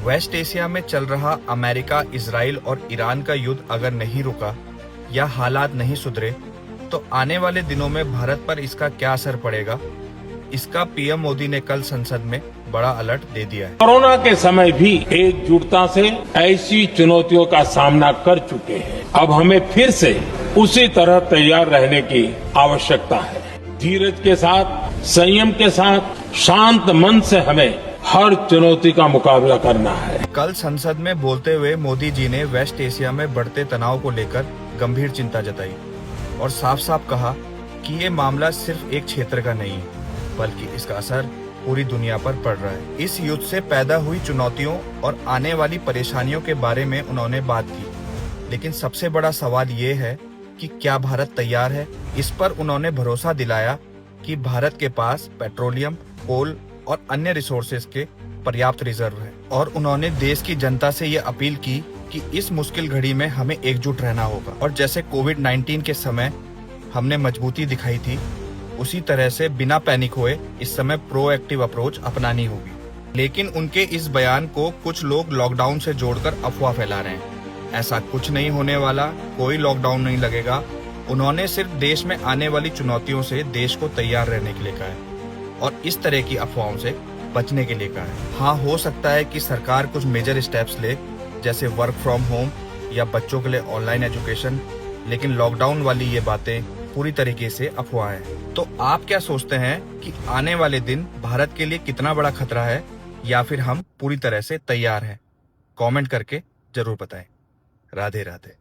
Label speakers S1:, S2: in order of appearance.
S1: Waste Asia में चल रहा अमेरिका, इजराइल और ईरान का युद्ध अगर नहीं रुका या हालात नहीं सुधरे तो आने वाले दिनों में भारत पर इसका क्या असर पड़ेगा, इसका पीएम मोदी ने कल संसद में बड़ा अलर्ट दे दिया है।
S2: कोरोना के समय भी एकजुटता से ऐसी चुनौतियों का सामना कर चुके हैं। अब हमें फिर से उसी तरह तैयार रहने की आवश्यकता है। धीरज के साथ, संयम के साथ, शांत मन से हमें हर चुनौती का मुकाबला करना है।
S1: कल संसद में बोलते हुए मोदी जी ने वेस्ट एशिया में बढ़ते तनाव को लेकर गंभीर चिंता जताई और साफ साफ कहा कि ये मामला सिर्फ एक क्षेत्र का नहीं है, बल्कि इसका असर पूरी दुनिया पर पड़ रहा है। इस युद्ध से पैदा हुई चुनौतियों और आने वाली परेशानियों के बारे में उन्होंने बात की, लेकिन सबसे बड़ा सवाल ये है कि क्या भारत तैयार है। इस पर उन्होंने भरोसा दिलाया कि भारत के पास पेट्रोलियम, कोल और अन्य रिसोर्सेज के पर्याप्त रिजर्व है और उन्होंने देश की जनता से ये अपील की कि इस मुश्किल घड़ी में हमें एकजुट रहना होगा और जैसे कोविड-19 के समय हमने मजबूती दिखाई थी, उसी तरह से बिना पैनिक हुए इस समय प्रोएक्टिव अप्रोच अपनानी होगी। लेकिन उनके इस बयान को कुछ लोग लॉकडाउन से जोड़कर अफवाह फैला रहे हैं। ऐसा कुछ नहीं होने वाला, कोई लॉकडाउन नहीं लगेगा। उन्होंने सिर्फ देश में आने वाली चुनौतियों से देश को तैयार रहने के लिए कहा है और इस तरह की अफवाहों से बचने के लिए कहा है। हाँ, हो सकता है कि सरकार कुछ मेजर स्टेप्स ले, जैसे वर्क फ्रॉम होम या बच्चों के लिए ऑनलाइन एजुकेशन, लेकिन लॉकडाउन वाली ये बातें पूरी तरीके से अफवाह है। तो आप क्या सोचते हैं कि आने वाले दिन भारत के लिए कितना बड़ा खतरा है या फिर हम पूरी तरह से तैयार हैं? कमेंट करके जरूर बताएं। राधे राधे।